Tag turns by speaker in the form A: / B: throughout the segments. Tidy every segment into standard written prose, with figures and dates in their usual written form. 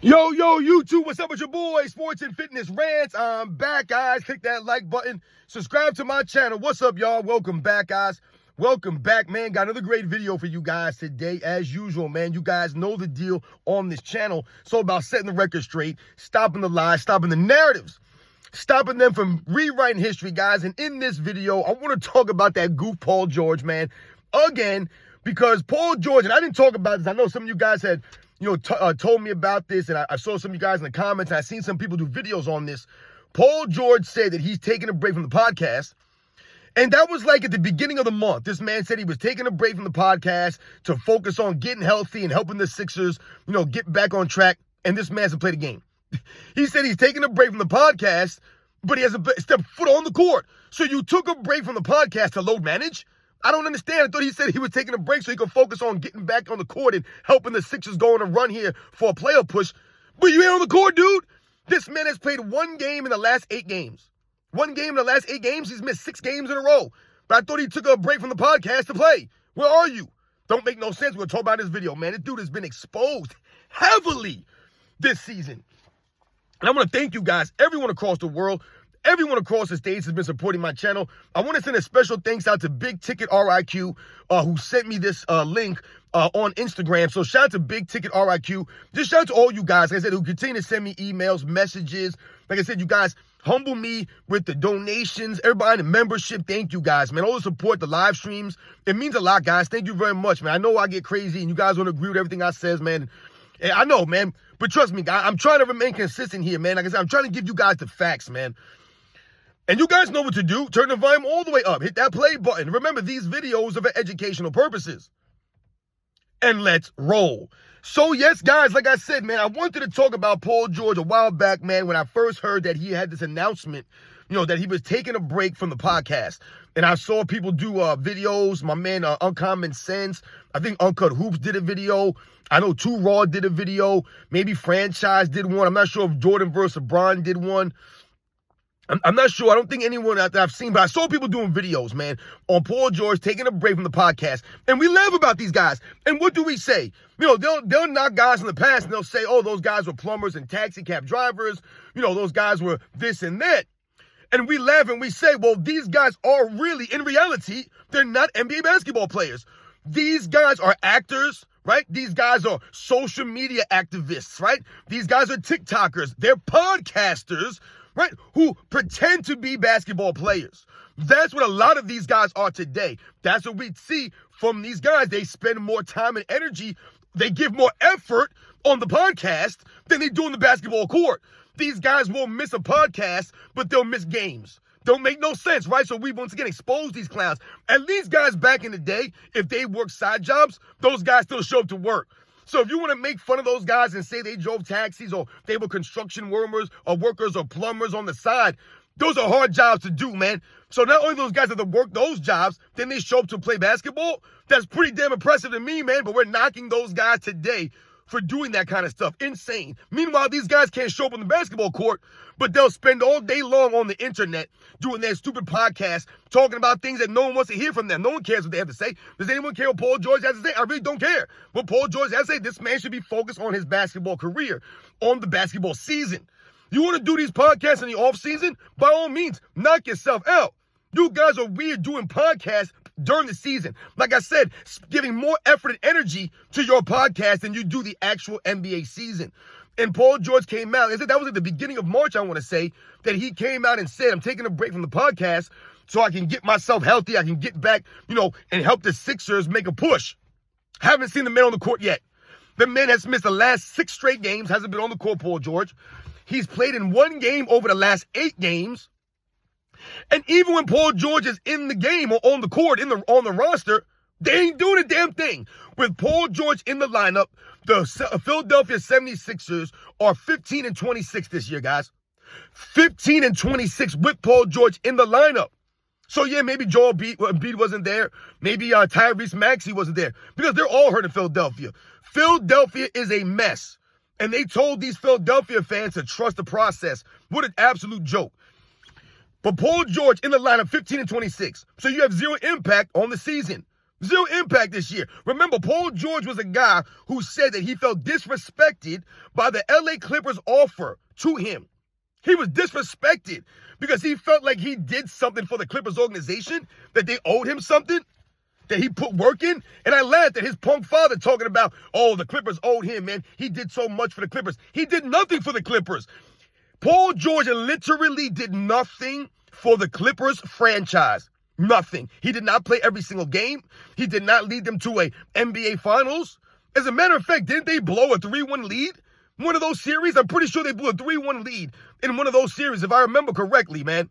A: Yo, YouTube, what's up with your boy, Sports and Fitness Rants? I'm back, guys. Click that like button. Subscribe to my channel. What's up, y'all? Welcome back, guys. Welcome back, man. Got another great video for you guys today, as usual, man. You guys know the deal on this channel. It's all about setting the record straight, stopping the lies, stopping the narratives, stopping them from rewriting history, guys. And in this video, I want to talk about that goof Paul George, man, again, because Paul George, and I didn't talk about this. I know some of you guys had told me about this, and I saw some of you guys in the comments, and I seen some people do videos on this. Paul George said that he's taking a break from the podcast, and that was like at the beginning of the month. This man said he was taking a break from the podcast to focus on getting healthy and helping the Sixers, get back on track, and this man hasn't played a game. He said he's taking a break from the podcast, but he hasn't stepped foot on the court. So you took a break from the podcast to load manage? I don't understand. I thought he said he was taking a break so he could focus on getting back on the court and helping the Sixers go on a run here for a playoff push. But you ain't on the court, dude. This man has played one game in the last 8 games. One game in the last 8 games. He's missed 6 games in a row. But I thought he took a break from the podcast to play. Where are you? Don't make no sense. We'll talk about this video, man. This dude has been exposed heavily this season. And I want to thank you guys, everyone across the world. Everyone across the states has been supporting my channel. I want to send a special thanks out to Big Ticket RIQ, who sent me this link on Instagram. So shout out to Big Ticket RIQ. Just shout out to all you guys, like I said, who continue to send me emails, messages. Like I said, you guys humble me with the donations, everybody in the membership. Thank you guys, man. All the support, the live streams. It means a lot, guys. Thank you very much, man. I know I get crazy and you guys want to agree with everything I says, man. And I know, man. But trust me, guys, I'm trying to remain consistent here, man. Like I said, I'm trying to give you guys the facts, man. And you guys know what to do. Turn the volume all the way up. Hit that play button. Remember, these videos are for educational purposes. And let's roll. So, yes, guys, like I said, man, I wanted to talk about Paul George a while back, man, when I first heard that he had this announcement, that he was taking a break from the podcast. And I saw people do videos. My man, Uncommon Sense. I think Uncut Hoops did a video. I know 2 Raw did a video. Maybe Franchise did one. I'm not sure if Jordan versus LeBron did one. I'm not sure. I don't think anyone out there I've seen, but I saw people doing videos, man, on Paul George taking a break from the podcast. And we laugh about these guys. And what do we say? They'll knock guys in the past and they'll say, oh, those guys were plumbers and taxi cab drivers. Those guys were this and that. And we laugh and we say, well, these guys are really, in reality, they're not NBA basketball players. These guys are actors, right? These guys are social media activists, right? These guys are TikTokers. They're podcasters, right, who pretend to be basketball players. That's what a lot of these guys are today. That's what we see from these guys. They spend more time and energy. They give more effort on the podcast than they do on the basketball court. These guys won't miss a podcast, but they'll miss games. Don't make no sense, right? So we once again expose these clowns. And these guys back in the day, if they work side jobs, those guys still show up to work. So if you want to make fun of those guys and say they drove taxis or they were construction workers or plumbers on the side, those are hard jobs to do, man. So not only those guys have to work those jobs, then they show up to play basketball. That's pretty damn impressive to me, man. But we're knocking those guys today for doing that kind of stuff. Insane. Meanwhile, these guys can't show up on the basketball court, but they'll spend all day long on the internet doing their stupid podcasts, talking about things that no one wants to hear from them. No one cares what they have to say. Does anyone care what Paul George has to say? I really don't care what Paul George has to say. This man should be focused on his basketball career, on the basketball season. You want to do these podcasts in the off season? By all means, knock yourself out. You guys are weird doing podcasts during the season. Like I said, giving more effort and energy to your podcast than you do the actual NBA season. And Paul George came out, that was at the beginning of March, I want to say, that he came out and said, I'm taking a break from the podcast so I can get myself healthy, I can get back, and help the Sixers make a push. Haven't seen the man on the court yet. The man has missed the last 6 straight games, hasn't been on the court, Paul George. He's played in 1 game over the last 8 games. And even when Paul George is in the game or on the court, on the roster, they ain't doing a damn thing. With Paul George in the lineup, the Philadelphia 76ers are 15-26 this year, guys. 15-26 with Paul George in the lineup. So, yeah, maybe Joel Embiid wasn't there. Maybe Tyrese Maxey wasn't there. Because they're all hurt in Philadelphia. Philadelphia is a mess. And they told these Philadelphia fans to trust the process. What an absolute joke. But Paul George in the lineup, 15-26. So you have 0 impact on the season. Zero impact this year. Remember, Paul George was a guy who said that he felt disrespected by the LA Clippers offer to him. He was disrespected because he felt like he did something for the Clippers organization, that they owed him something, that he put work in. And I laughed at his punk father talking about, oh, the Clippers owed him, man. He did so much for the Clippers. He did nothing for the Clippers. Paul George literally did nothing for the Clippers franchise. Nothing. He did not play every single game. He did not lead them to a NBA Finals. As a matter of fact, didn't they blow a 3-1 lead? One of those series? I'm pretty sure they blew a 3-1 lead in one of those series, if I remember correctly, man.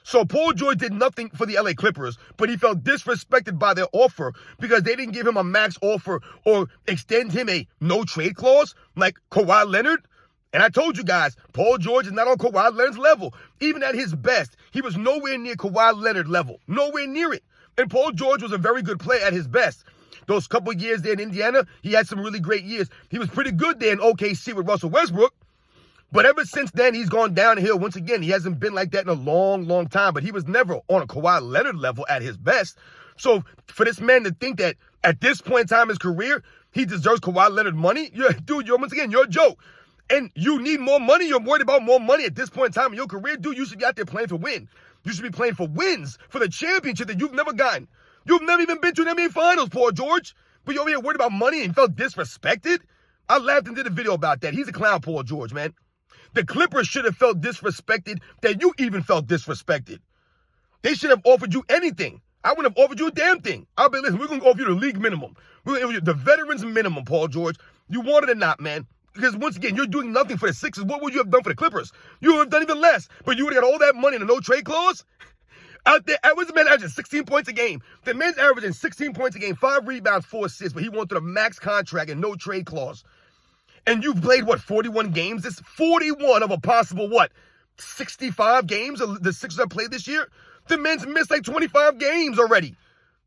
A: So Paul George did nothing for the LA Clippers, but he felt disrespected by their offer because they didn't give him a max offer or extend him a no-trade clause like Kawhi Leonard. And I told you guys, Paul George is not on Kawhi Leonard's level. Even at his best, he was nowhere near Kawhi Leonard level. Nowhere near it. And Paul George was a very good player at his best. Those couple of years there in Indiana, he had some really great years. He was pretty good there in OKC with Russell Westbrook. But ever since then, he's gone downhill. Once again, he hasn't been like that in a long, long time. But he was never on a Kawhi Leonard level at his best. So for this man to think that at this point in time in his career, he deserves Kawhi Leonard money, dude, once again, you're a joke. And you need more money. You're worried about more money at this point in time in your career. Dude, you should be out there playing to win. You should be playing for wins, for the championship that you've never gotten. You've never even been to an NBA Finals, Paul George. But you're over here worried about money and felt disrespected? I laughed and did a video about that. He's a clown, Paul George, man. The Clippers should have felt disrespected that you even felt disrespected. They should have offered you anything. I wouldn't have offered you a damn thing. I'll be, listen, we're going to offer you the league minimum. We're going to offer you the veterans minimum, Paul George. You want it or not, man. Because once again, you're doing nothing for the Sixers. What would you have done for the Clippers? You would have done even less. But you would have got all that money in a no-trade clause? Out there, what's the man averaging 16 points a game? The man's averaging 16 points a game, 5 rebounds, 4 assists, but he wanted a max contract and no trade clause. And you've played, what, 41 games? It's 41 of a possible, what, 65 games the Sixers have played this year? The man's missed like 25 games already.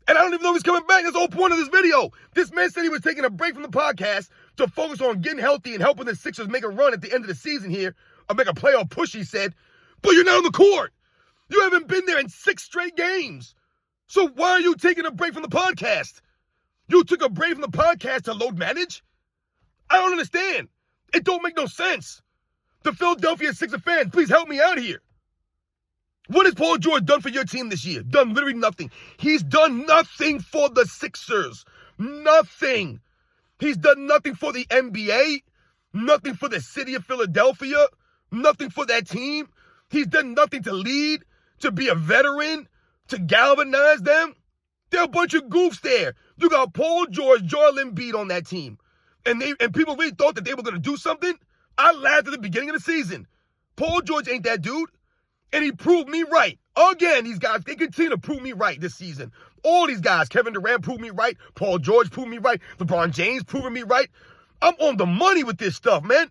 A: And I don't even know if he's coming back. That's the whole point of this video. This man said he was taking a break from the podcast to focus on getting healthy and helping the Sixers make a run at the end of the season here, or make a playoff push, he said. But you're not on the court. You haven't been there in 6 straight games. So why are you taking a break from the podcast? You took a break from the podcast to load manage? I don't understand. It don't make no sense. The Philadelphia Sixers fans, please help me out here. What has Paul George done for your team this year? Done literally nothing. He's done nothing for the Sixers. Nothing. He's done nothing for the NBA. Nothing for the city of Philadelphia. Nothing for that team. He's done nothing to lead, to be a veteran, to galvanize them. They're a bunch of goofs there. You got Paul George, Joel Embiid on that team. And people really thought that they were going to do something. I laughed at the beginning of the season. Paul George ain't that dude. And he proved me right. Again, these guys, they continue to prove me right this season. All these guys, Kevin Durant proved me right. Paul George proved me right. LeBron James proving me right. I'm on the money with this stuff, man.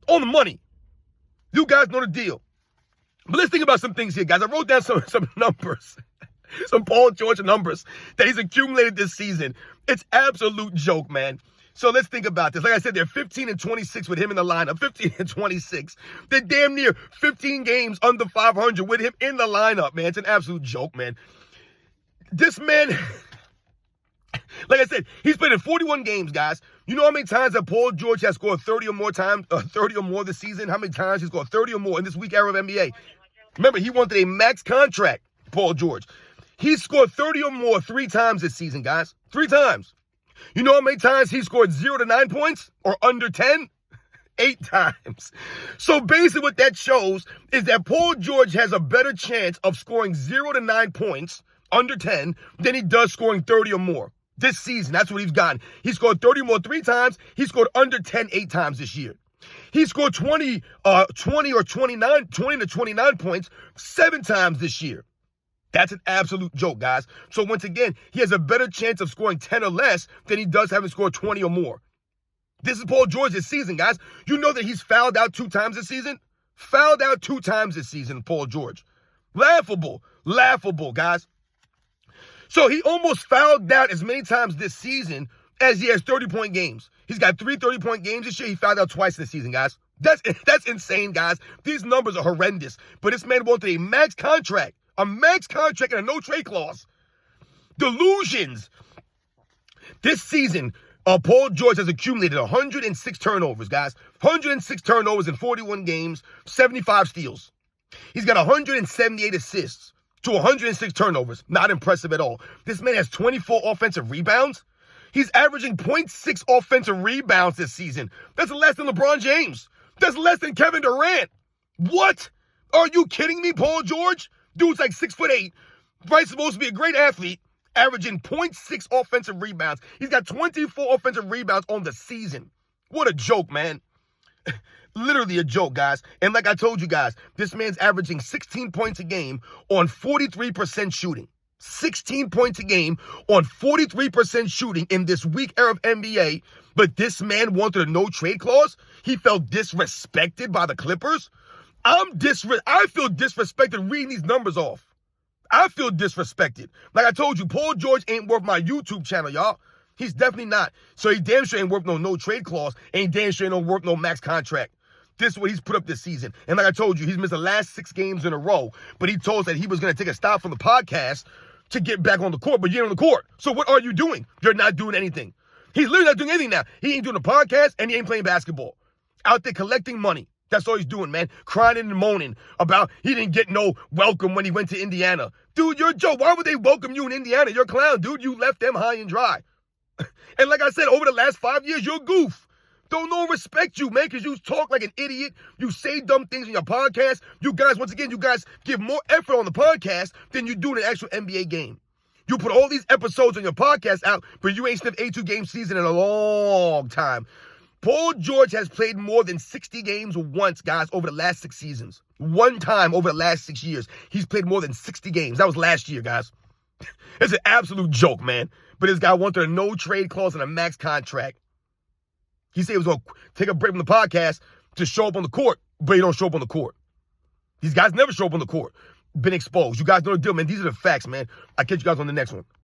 A: On the money. You guys know the deal. But let's think about some things here, guys. I wrote down some numbers. Some Paul George numbers that he's accumulated this season. It's absolute joke, man. So let's think about this. Like I said, they're 15 and 26 with him in the lineup. 15 and 26. They're damn near 15 games under 500 with him in the lineup, man. It's an absolute joke, man. This man, like I said, he's played in 41 games, guys. You know how many times that Paul George has scored 30 or more times, 30 or more this season? How many times he's scored 30 or more in this weak era of NBA? Remember, he wanted a max contract, Paul George. He's scored 30 or more 3 times this season, guys. 3 times. You know how many times he scored 0 to 9 points or under 10? 8 times. So basically what that shows is that Paul George has a better chance of scoring 0 to 9 points under 10 than he does scoring 30 or more. This season, that's what he's gotten. He scored 30 or more 3 times. He scored under 10 8 times this year. He scored 20 to 29 points 7 times this year. That's an absolute joke, guys. So once again, he has a better chance of scoring 10 or less than he does having scored 20 or more. This is Paul George this season, guys. You know that he's fouled out 2 times this season? Fouled out 2 times this season, Paul George. Laughable. Laughable, guys. So he almost fouled out as many times this season as he has 30-point games. He's got 3 30-point games this year. He fouled out twice this season, guys. That's insane, guys. These numbers are horrendous. But this man wanted a max contract and a no-trade clause. Delusions. This season, Paul George has accumulated 106 turnovers, guys. 106 turnovers in 41 games, 75 steals. He's got 178 assists to 106 turnovers. Not impressive at all. This man has 24 offensive rebounds. He's averaging 0.6 offensive rebounds this season. That's less than LeBron James. That's less than Kevin Durant. What? Are you kidding me, Paul George? Dude's like 6'8", right? Supposed to be a great athlete, averaging 0.6 offensive rebounds. He's got 24 offensive rebounds on the season. What a joke, man. Literally a joke, guys. And like I told you guys, this man's averaging 16 points a game on 43% shooting. 16 points a game on 43% shooting in this weak era of NBA. But this man wanted a no-trade clause. He felt disrespected by the Clippers. I feel disrespected reading these numbers off. I feel disrespected. Like I told you, Paul George ain't worth my YouTube channel, y'all. He's definitely not. So he damn sure ain't worth no trade clause. Ain't damn sure ain't worth no max contract. This is what he's put up this season. And like I told you, he's missed the last 6 games in a row. But he told us that he was going to take a stop from the podcast to get back on the court. But you're on the court. So what are you doing? You're not doing anything. He's literally not doing anything now. He ain't doing a podcast and he ain't playing basketball. Out there collecting money. That's all he's doing, man. Crying and moaning about he didn't get no welcome when he went to Indiana. Dude, you're a joke. Why would they welcome you in Indiana? You're a clown, dude. You left them high and dry. And like I said, over the last 5 years, you're a goof. Don't no one respect you, man, because you talk like an idiot. You say dumb things in your podcast. You guys, once again, you guys give more effort on the podcast than you do in an actual NBA game. You put all these episodes on your podcast out, but you ain't sniffed a 2-game season in a long time. Paul George has played more than 60 games once, guys, over the last 6 seasons. One time over the last 6 years, he's played more than 60 games. That was last year, guys. It's an absolute joke, man. But this guy wanted a no-trade clause and a max contract. He said he was going to take a break from the podcast to show up on the court, but he don't show up on the court. These guys never show up on the court. Been exposed. You guys know the deal, man. These are the facts, man. I'll catch you guys on the next one.